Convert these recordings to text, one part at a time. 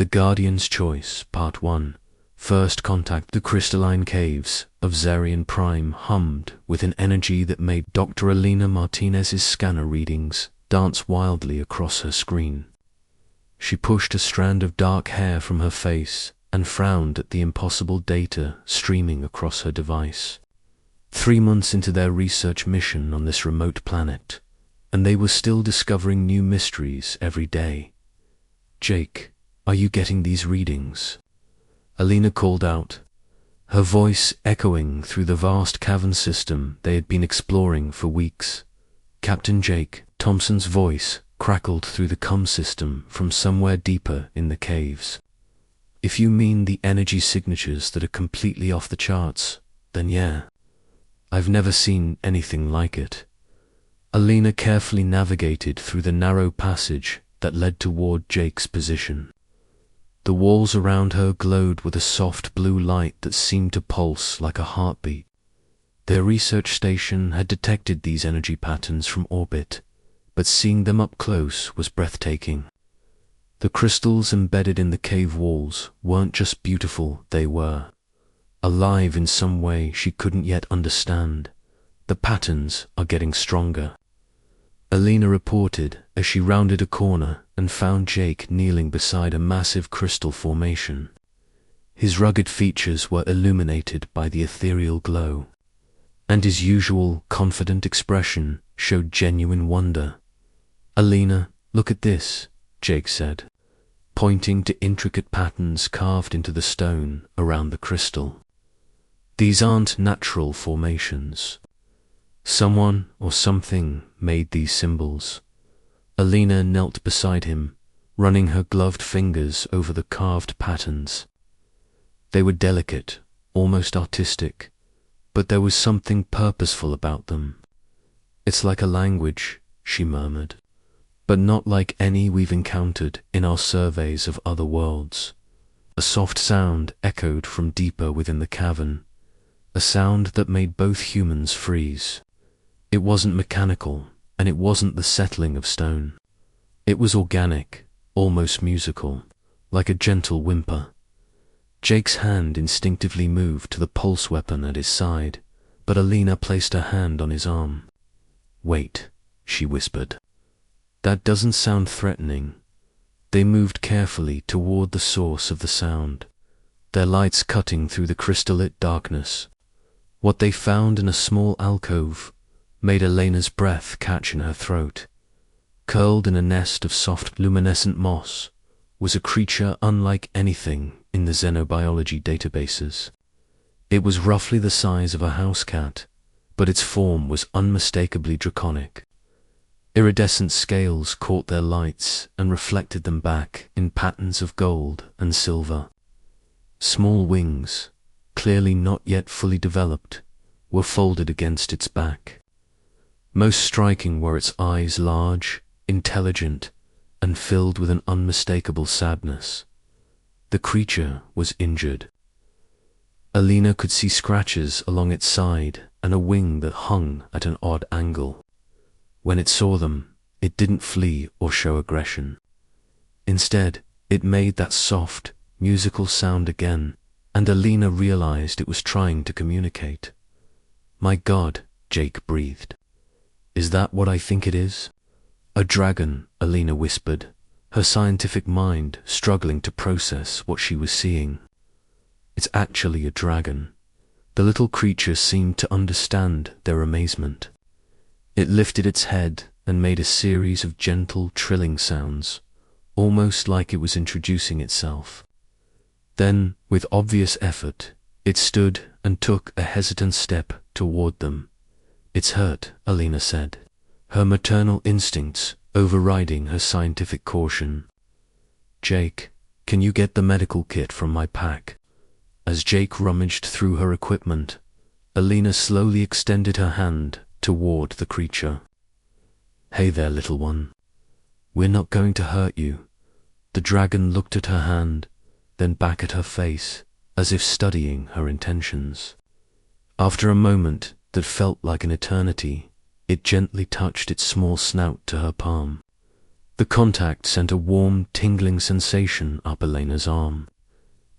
The Guardian's Choice, Part 1. First contact. The crystalline caves of Zarian Prime hummed with an energy that made Dr. Alina Martinez's scanner readings dance wildly across her screen. She pushed a strand of dark hair from her face and frowned at the impossible data streaming across her device. 3 months into their research mission on this remote planet, and they were still discovering new mysteries every day. "Jake, are you getting these readings?" Alina called out, her voice echoing through the vast cavern system they had been exploring for weeks. Captain Jake Thompson's voice crackled through the comm system from somewhere deeper in the caves. "If you mean the energy signatures that are completely off the charts, then yeah. I've never seen anything like it." Alina carefully navigated through the narrow passage that led toward Jake's position. The walls around her glowed with a soft blue light that seemed to pulse like a heartbeat. Their research station had detected these energy patterns from orbit, but seeing them up close was breathtaking. The crystals embedded in the cave walls weren't just beautiful, they were alive in some way she couldn't yet understand. "The patterns are getting stronger," Alina reported as she rounded a corner and found Jake kneeling beside a massive crystal formation. His rugged features were illuminated by the ethereal glow, and his usual confident expression showed genuine wonder. "Alina, look at this," Jake said, pointing to intricate patterns carved into the stone around the crystal. "These aren't natural formations. Someone or something made these symbols." Alina knelt beside him, running her gloved fingers over the carved patterns. They were delicate, almost artistic, but there was something purposeful about them. "It's like a language," she murmured, "but not like any we've encountered in our surveys of other worlds." A soft sound echoed from deeper within the cavern, a sound that made both humans freeze. It wasn't mechanical, and it wasn't the settling of stone. It was organic, almost musical, like a gentle whimper. Jake's hand instinctively moved to the pulse weapon at his side, but Alina placed her hand on his arm. "Wait," she whispered. "That doesn't sound threatening." They moved carefully toward the source of the sound, their lights cutting through the crystal-lit darkness. What they found in a small alcove made Elena's breath catch in her throat. Curled in a nest of soft luminescent moss was a creature unlike anything in the xenobiology databases. It was roughly the size of a house cat, but its form was unmistakably draconic. Iridescent scales caught their lights and reflected them back in patterns of gold and silver. Small wings, clearly not yet fully developed, were folded against its back. Most striking were its eyes, large, intelligent, and filled with an unmistakable sadness. The creature was injured. Alina could see scratches along its side and a wing that hung at an odd angle. When it saw them, it didn't flee or show aggression. Instead, it made that soft, musical sound again, and Alina realized it was trying to communicate. "My God," Jake breathed. "Is that what I think it is?" "A dragon," Alina whispered, her scientific mind struggling to process what she was seeing. "It's actually a dragon." The little creature seemed to understand their amazement. It lifted its head and made a series of gentle, trilling sounds, almost like it was introducing itself. Then, with obvious effort, it stood and took a hesitant step toward them. "It's hurt," Alina said, her maternal instincts overriding her scientific caution. "Jake, can you get the medical kit from my pack?" As Jake rummaged through her equipment, Alina slowly extended her hand toward the creature. "Hey there, little one. We're not going to hurt you." The dragon looked at her hand, then back at her face, as if studying her intentions. After a moment that felt like an eternity, it gently touched its small snout to her palm. The contact sent a warm, tingling sensation up Elena's arm,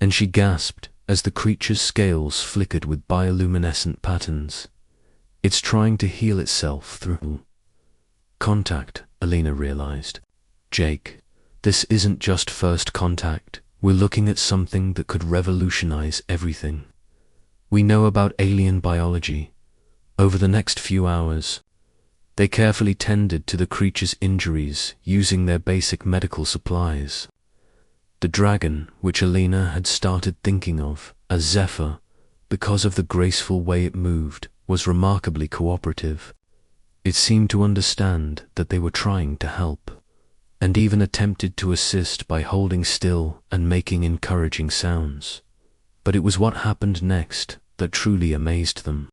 and she gasped as the creature's scales flickered with bioluminescent patterns. It's trying to heal itself through contact, Elena realized. Jake, this isn't just first contact. We're looking at something that could revolutionize everything we know about alien biology. Over the next few hours, they carefully tended to the creature's injuries using their basic medical supplies. The dragon, which Elena had started thinking of as Zephyr because of the graceful way it moved, was remarkably cooperative. It seemed to understand that they were trying to help, and even attempted to assist by holding still and making encouraging sounds. But it was what happened next that truly amazed them.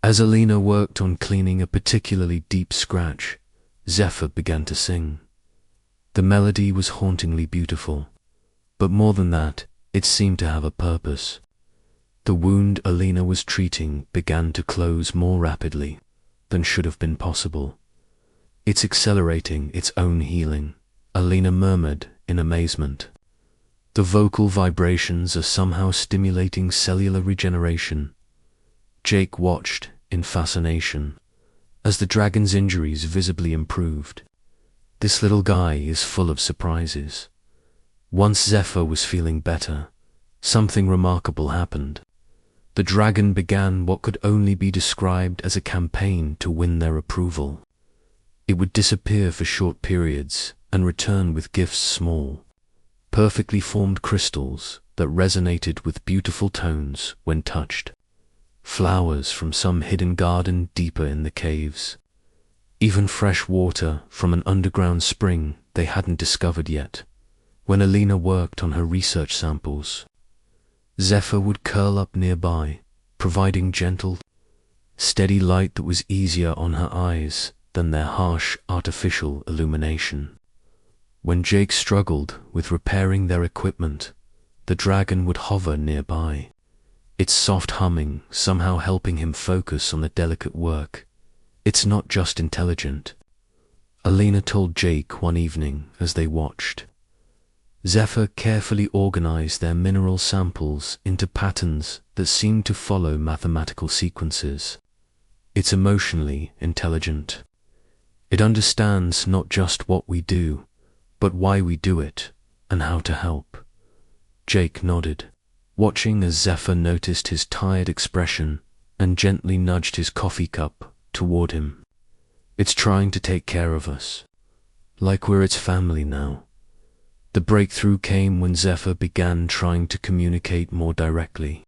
As Elena worked on cleaning a particularly deep scratch, Zephyr began to sing. The melody was hauntingly beautiful, but more than that, it seemed to have a purpose. The wound Elena was treating began to close more rapidly than should have been possible. It's accelerating its own healing, Elena murmured in amazement. The vocal vibrations are somehow stimulating cellular regeneration. Jake watched in fascination as the dragon's injuries visibly improved. This little guy is full of surprises. Once Zephyr was feeling better, something remarkable happened. The dragon began what could only be described as a campaign to win their approval. It would disappear for short periods and return with gifts small, perfectly formed crystals that resonated with beautiful tones when touched. Flowers from some hidden garden deeper in the caves. Even fresh water from an underground spring they hadn't discovered yet. When Elena worked on her research samples, Zephyr would curl up nearby, providing gentle, steady light that was easier on her eyes than their harsh, artificial illumination. When Jake struggled with repairing their equipment, the dragon would hover nearby, its soft humming somehow helping him focus on the delicate work. It's not just intelligent, Elena told Jake one evening as they watched. Zephyr carefully organized their mineral samples into patterns that seemed to follow mathematical sequences. It's emotionally intelligent. It understands not just what we do, but why we do it and how to help. Jake nodded, watching as Zephyr noticed his tired expression and gently nudged his coffee cup toward him. It's trying to take care of us, like we're its family now. The breakthrough came when Zephyr began trying to communicate more directly.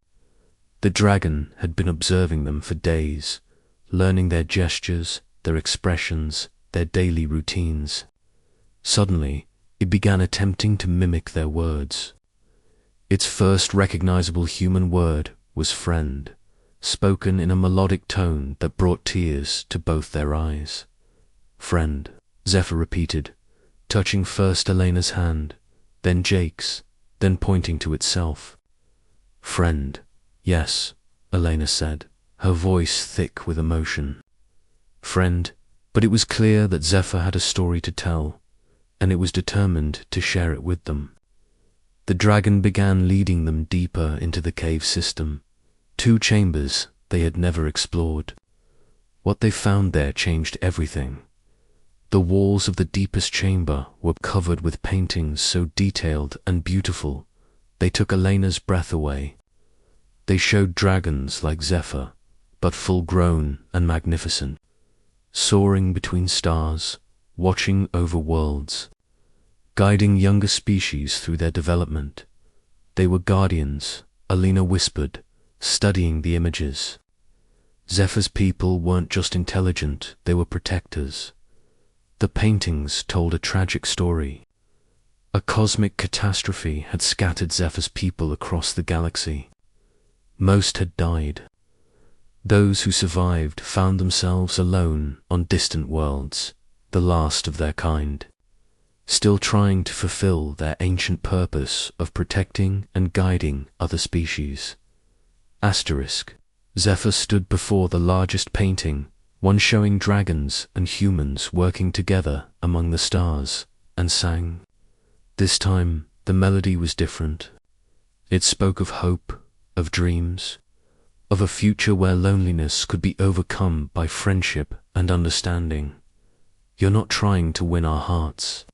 The dragon had been observing them for days, learning their gestures, their expressions, their daily routines. Suddenly, it began attempting to mimic their words. Its first recognizable human word was friend, spoken in a melodic tone that brought tears to both their eyes. Friend, Zephyr repeated, touching first Elena's hand, then Jake's, then pointing to itself. Friend, yes, Elena said, her voice thick with emotion. Friend, but it was clear that Zephyr had a story to tell, and it was determined to share it with them. The dragon began leading them deeper into the cave system, 2 chambers they had never explored. What they found there changed everything. The walls of the deepest chamber were covered with paintings so detailed and beautiful, they took Elena's breath away. They showed dragons like Zephyr, but full-grown and magnificent, soaring between stars, watching over worlds, guiding younger species through their development. They were guardians, Elena whispered, studying the images. Zephyr's people weren't just intelligent, they were protectors. The paintings told a tragic story. A cosmic catastrophe had scattered Zephyr's people across the galaxy. Most had died. Those who survived found themselves alone on distant worlds, the last of their kind, still trying to fulfill their ancient purpose of protecting and guiding other species. Asterisk. Zephyr stood before the largest painting, one showing dragons and humans working together among the stars, and sang. This time, the melody was different. It spoke of hope, of dreams, of a future where loneliness could be overcome by friendship and understanding. "You're not trying to win our hearts,"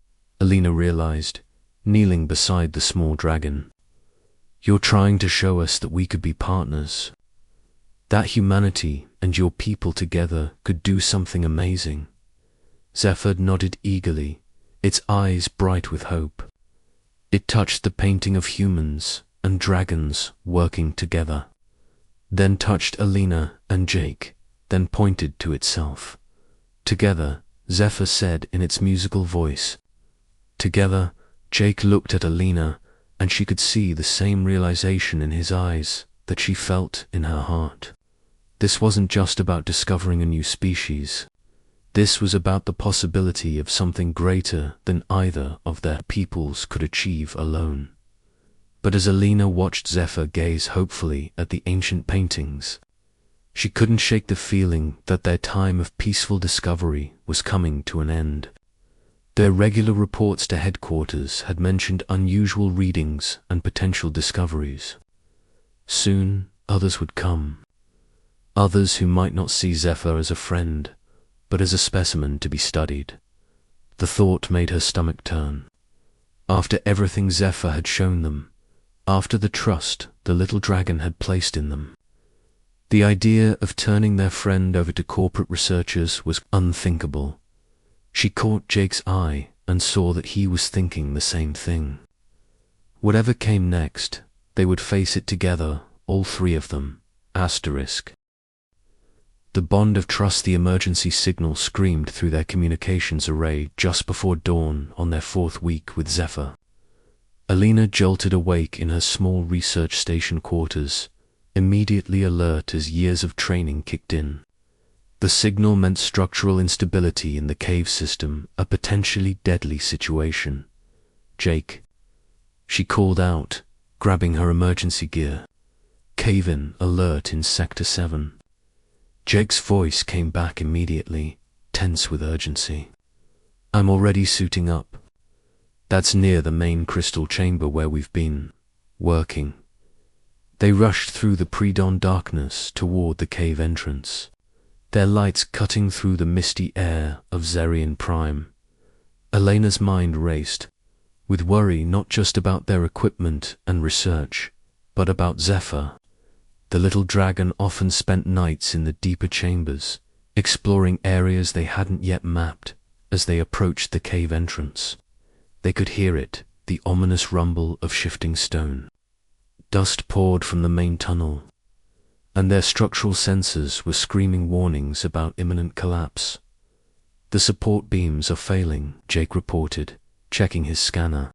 Alina realized, kneeling beside the small dragon. "You're trying to show us that we could be partners. That humanity and your people together could do something amazing." Zephyr nodded eagerly, its eyes bright with hope. It touched the painting of humans and dragons working together, then touched Alina and Jake, then pointed to itself. "Together," Zephyr said in its musical voice. Together, Jake looked at Alina, and she could see the same realization in his eyes that she felt in her heart. This wasn't just about discovering a new species. This was about the possibility of something greater than either of their peoples could achieve alone. But as Alina watched Zephyr gaze hopefully at the ancient paintings, she couldn't shake the feeling that their time of peaceful discovery was coming to an end. Their regular reports to headquarters had mentioned unusual readings and potential discoveries. Soon, others would come. Others who might not see Zephyr as a friend, but as a specimen to be studied. The thought made her stomach turn. After everything Zephyr had shown them, after the trust the little dragon had placed in them, the idea of turning their friend over to corporate researchers was unthinkable. She caught Jake's eye and saw that he was thinking the same thing. Whatever came next, they would face it together, all three of them. Asterisk. The bond of trust. The emergency signal screamed through their communications array just before dawn on their fourth week with Zephyr. Alina jolted awake in her small research station quarters, immediately alert as years of training kicked in. The signal meant structural instability in the cave system, a potentially deadly situation. "Jake," she called out, grabbing her emergency gear. "Cave-in alert in Sector 7. Jake's voice came back immediately, tense with urgency. "I'm already suiting up. That's near the main crystal chamber where we've been working." They rushed through the pre-dawn darkness toward the cave entrance, their lights cutting through the misty air of Zerion Prime. Elena's mind raced, with worry not just about their equipment and research, but about Zephyr. The little dragon often spent nights in the deeper chambers, exploring areas they hadn't yet mapped. As they approached the cave entrance, they could hear it, the ominous rumble of shifting stone. Dust poured from the main tunnel, and their structural sensors were screaming warnings about imminent collapse. "The support beams are failing," Jake reported, checking his scanner.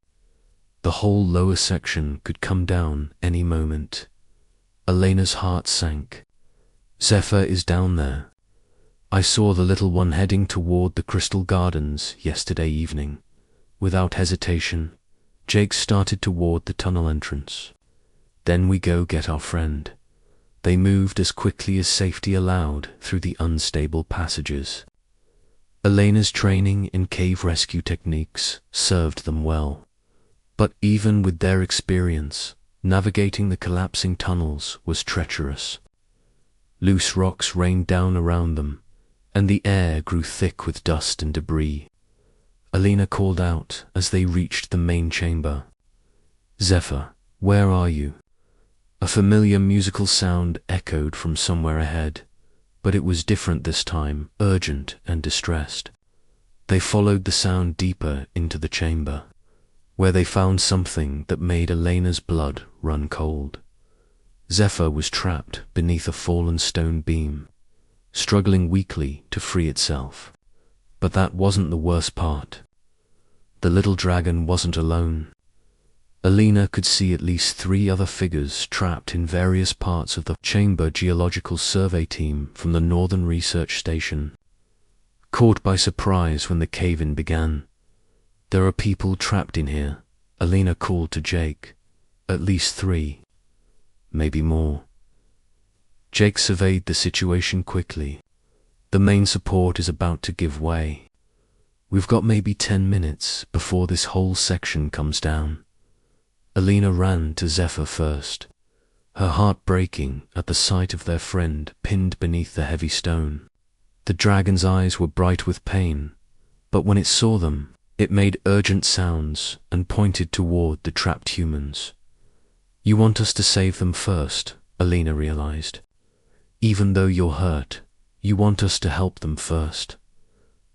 "The whole lower section could come down any moment." Elena's heart sank. "Zephyr is down there. I saw the little one heading toward the Crystal Gardens yesterday evening." Without hesitation, Jake started toward the tunnel entrance. "Then we go get our friend." They moved as quickly as safety allowed through the unstable passages. Elena's training in cave rescue techniques served them well. But even with their experience, navigating the collapsing tunnels was treacherous. Loose rocks rained down around them, and the air grew thick with dust and debris. Alina called out as they reached the main chamber. "Zephyr, where are you?" A familiar musical sound echoed from somewhere ahead, but it was different this time, urgent and distressed. They followed the sound deeper into the chamber, where they found something that made Elena's blood run cold. Zephyr was trapped beneath a fallen stone beam, struggling weakly to free itself. But that wasn't the worst part. The little dragon wasn't alone. Alina could see at least 3 other figures trapped in various parts of the chamber. Geological survey team from the Northern Research Station. Caught by surprise when the cave-in began. "There are people trapped in here," Alina called to Jake. "At least 3. Maybe more." Jake surveyed the situation quickly. "The main support is about to give way." We've got maybe 10 minutes before this whole section comes down. Alina ran to Zephyr first, her heart breaking at the sight of their friend pinned beneath the heavy stone. The dragon's eyes were bright with pain, but when it saw them, it made urgent sounds and pointed toward the trapped humans. You want us to save them first, Alina realized. Even though you're hurt, you want us to help them first.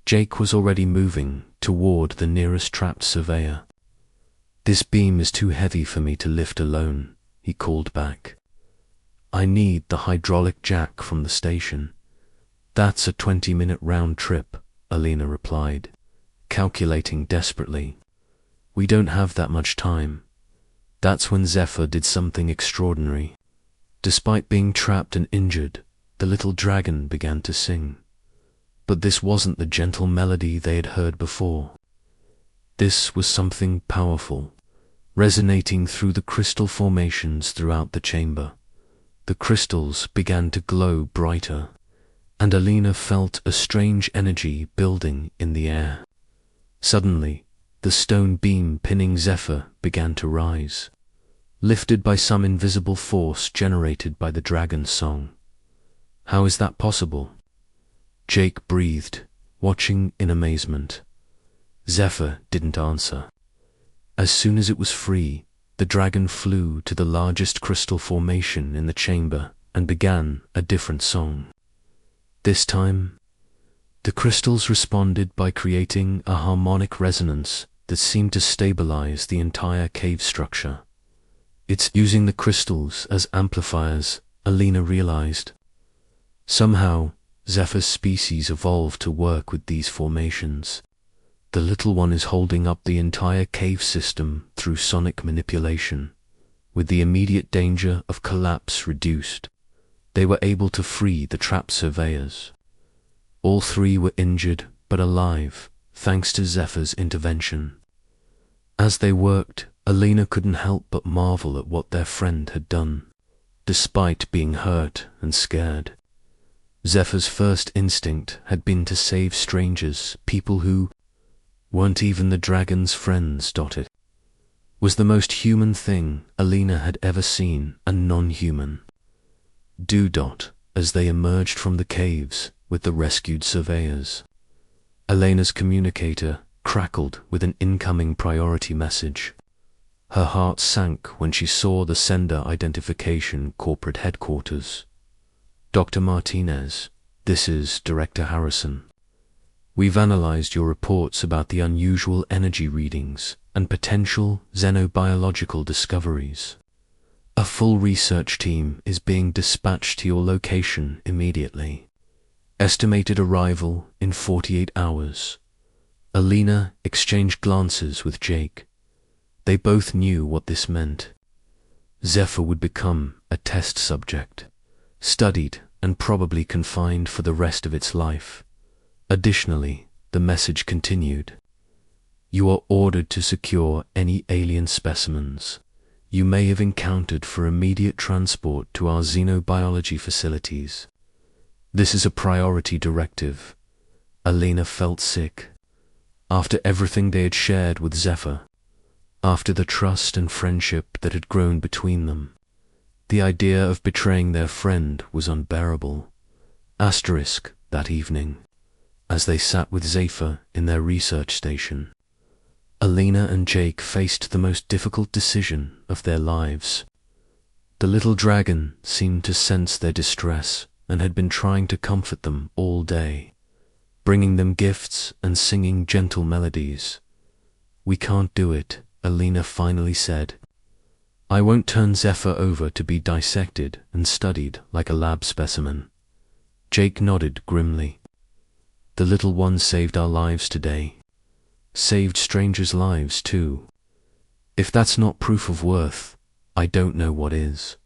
Jake was already moving toward the nearest trapped surveyor. This beam is too heavy for me to lift alone, he called back. I need the hydraulic jack from the station. That's a 20-minute round trip, Alina replied, calculating desperately. We don't have that much time. That's when Zephyr did something extraordinary. Despite being trapped and injured, the little dragon began to sing. But this wasn't the gentle melody they had heard before. This was something powerful, resonating through the crystal formations throughout the chamber. The crystals began to glow brighter, and Alina felt a strange energy building in the air. Suddenly, the stone beam pinning Zephyr began to rise, lifted by some invisible force generated by the dragon's song. How is that possible? Jake breathed, watching in amazement. Zephyr didn't answer. As soon as it was free, the dragon flew to the largest crystal formation in the chamber and began a different song. This time, the crystals responded by creating a harmonic resonance that seemed to stabilize the entire cave structure. It's using the crystals as amplifiers, Alina realized. Somehow, Zephyr's species evolved to work with these formations. The little one is holding up the entire cave system through sonic manipulation. With the immediate danger of collapse reduced, they were able to free the trapped surveyors. All three were injured but alive, thanks to Zephyr's intervention. As they worked, Alina couldn't help but marvel at what their friend had done, despite being hurt and scared. Zephyr's first instinct had been to save strangers, people who weren't even the dragon's friends. It was the most human thing Alina had ever seen, and non-human. As they emerged from the caves with the rescued surveyors, Alina's communicator crackled with an incoming priority message. Her heart sank when she saw the sender identification corporate headquarters. Dr. Martinez, this is Director Harrison. We've analyzed your reports about the unusual energy readings and potential xenobiological discoveries. A full research team is being dispatched to your location immediately. Estimated arrival in 48 hours. Alina exchanged glances with Jake. They both knew what this meant. Zephyr would become a test subject, studied and probably confined for the rest of its life. Additionally, the message continued. You are ordered to secure any alien specimens you may have encountered for immediate transport to our xenobiology facilities. This is a priority directive. Alina felt sick. After everything they had shared with Zephyr, after the trust and friendship that had grown between them, the idea of betraying their friend was unbearable. That evening, as they sat with Zephyr in their research station, Alina and Jake faced the most difficult decision of their lives. The little dragon seemed to sense their distress and had been trying to comfort them all day, bringing them gifts and singing gentle melodies. We can't do it, Alina finally said. I won't turn Zephyr over to be dissected and studied like a lab specimen. Jake nodded grimly. The little one saved our lives today. Saved strangers' lives too. If that's not proof of worth, I don't know what is.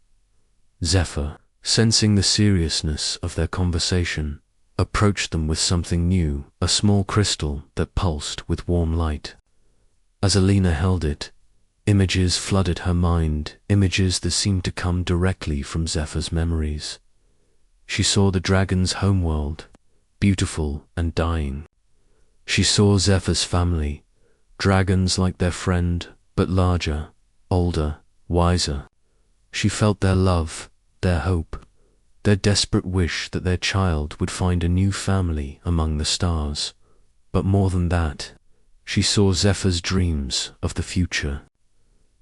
Zephyr, sensing the seriousness of their conversation, approached them with something new, a small crystal that pulsed with warm light. As Alina held it, images flooded her mind, images that seemed to come directly from Zephyr's memories. She saw the dragon's homeworld, beautiful and dying. She saw Zephyr's family, dragons like their friend, but larger, older, wiser. She felt their love, their hope, their desperate wish that their child would find a new family among the stars. But more than that, she saw Zephyr's dreams of the future.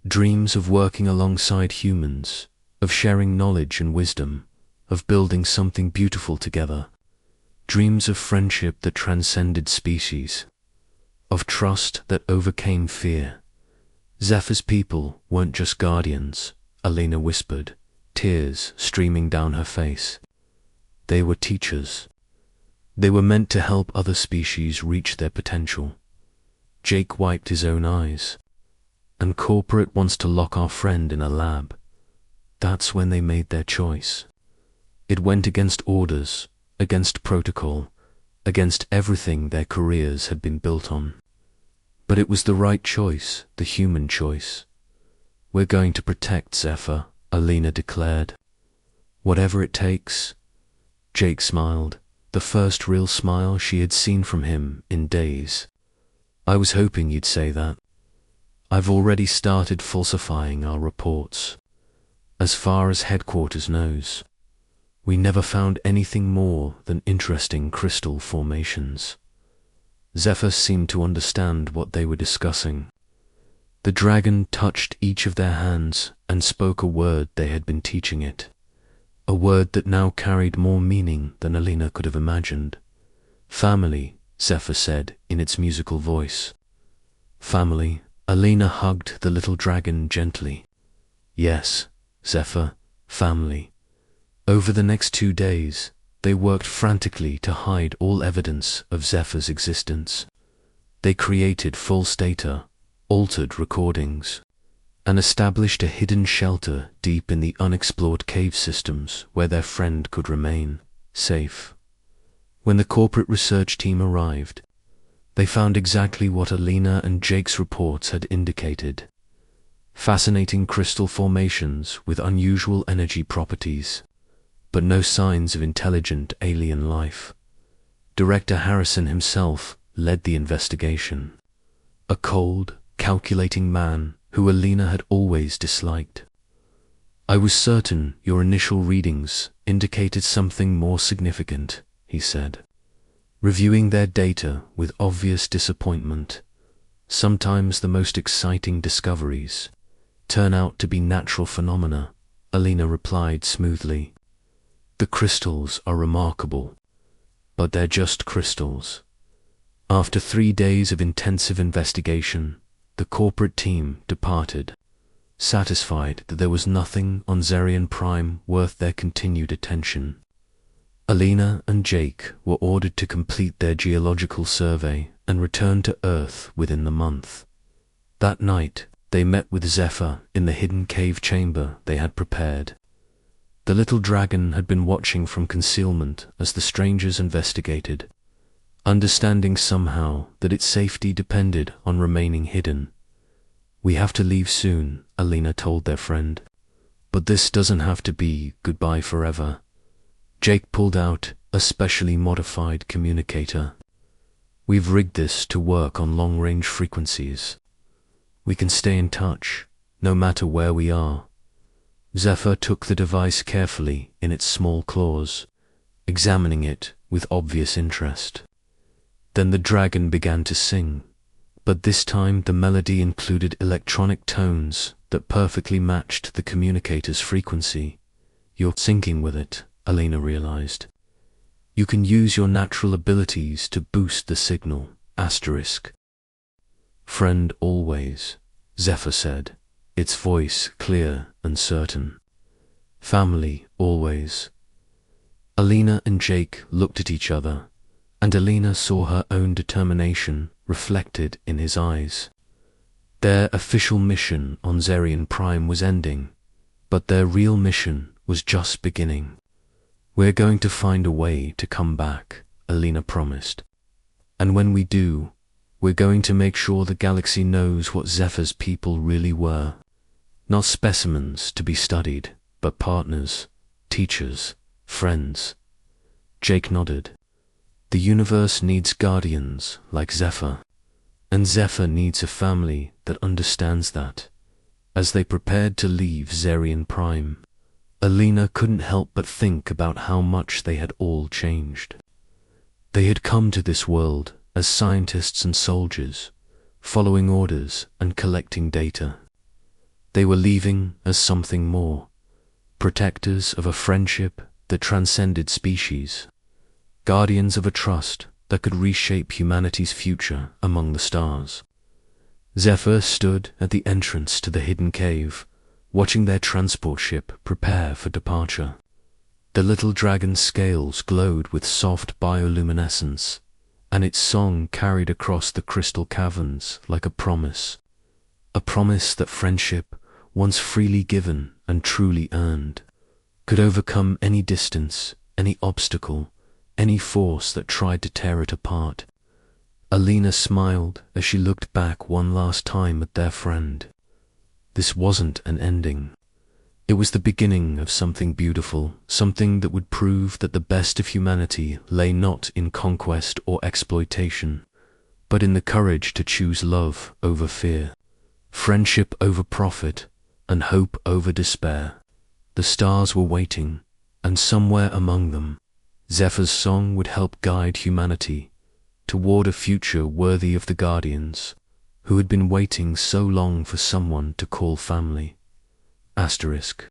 Dreams of working alongside humans, of sharing knowledge and wisdom, of building something beautiful together. Dreams of friendship that transcended species, of trust that overcame fear. Zephyr's people weren't just guardians, Alina whispered, tears streaming down her face. They were teachers. They were meant to help other species reach their potential. Jake wiped his own eyes. And corporate wants to lock our friend in a lab. That's when they made their choice. It went against orders, against protocol, against everything their careers had been built on. But it was the right choice, the human choice. We're going to protect Zephyr, Alina declared. Whatever it takes. Jake smiled, the first real smile she had seen from him in days. I was hoping you'd say that. I've already started falsifying our reports. As far as headquarters knows, we never found anything more than interesting crystal formations. Zephyr seemed to understand what they were discussing. The dragon touched each of their hands and spoke a word they had been teaching it, a word that now carried more meaning than Alina could have imagined. Family, Zephyr said in its musical voice. Family. Alina hugged the little dragon gently. Yes, Zephyr, family. Over the next 2 days, they worked frantically to hide all evidence of Zephyr's existence. They created false data, altered recordings, and established a hidden shelter deep in the unexplored cave systems where their friend could remain safe. When the corporate research team arrived, they found exactly what Alina and Jake's reports had indicated. Fascinating crystal formations with unusual energy properties, but no signs of intelligent alien life. Director Harrison himself led the investigation. A cold, calculating man who Alina had always disliked. I was certain your initial readings indicated something more significant, he said, reviewing their data with obvious disappointment. Sometimes the most exciting discoveries turn out to be natural phenomena, Alina replied smoothly. The crystals are remarkable, but they're just crystals. After 3 days of intensive investigation, the corporate team departed, satisfied that there was nothing on Zerion Prime worth their continued attention. Alina and Jake were ordered to complete their geological survey and return to Earth within the month. That night, they met with Zephyr in the hidden cave chamber they had prepared. The little dragon had been watching from concealment as the strangers investigated, understanding somehow that its safety depended on remaining hidden. We have to leave soon, Alina told their friend. But this doesn't have to be goodbye forever. Jake pulled out a specially modified communicator. We've rigged this to work on long-range frequencies. We can stay in touch, no matter where we are. Zephyr took the device carefully in its small claws, examining it with obvious interest. Then the dragon began to sing, but this time the melody included electronic tones that perfectly matched the communicator's frequency. You're syncing with it, Alina realized. You can use your natural abilities to boost the signal, asterisk. Friend always, Zephyr said, its voice clear and certain. Family always. Alina and Jake looked at each other, and Alina saw her own determination reflected in his eyes. Their official mission on Zerion Prime was ending, but their real mission was just beginning. We're going to find a way to come back, Alina promised. And when we do, we're going to make sure the galaxy knows what Zephyr's people really were. Not specimens to be studied, but partners, teachers, friends. Jake nodded. The universe needs guardians like Zephyr, and Zephyr needs a family that understands that. As they prepared to leave Zerion Prime, Alina couldn't help but think about how much they had all changed. They had come to this world as scientists and soldiers, following orders and collecting data. They were leaving as something more, protectors of a friendship that transcended species, guardians of a trust that could reshape humanity's future among the stars. Zephyr stood at the entrance to the hidden cave, watching their transport ship prepare for departure. The little dragon's scales glowed with soft bioluminescence, and its song carried across the crystal caverns like a promise that friendship, once freely given and truly earned, could overcome any distance, any obstacle, any force that tried to tear it apart. Alina smiled as she looked back one last time at their friend. This wasn't an ending. It was the beginning of something beautiful, something that would prove that the best of humanity lay not in conquest or exploitation, but in the courage to choose love over fear, friendship over profit, and hope over despair. The stars were waiting, and somewhere among them, Zephyr's song would help guide humanity toward a future worthy of the guardians who had been waiting so long for someone to call family. Asterisk.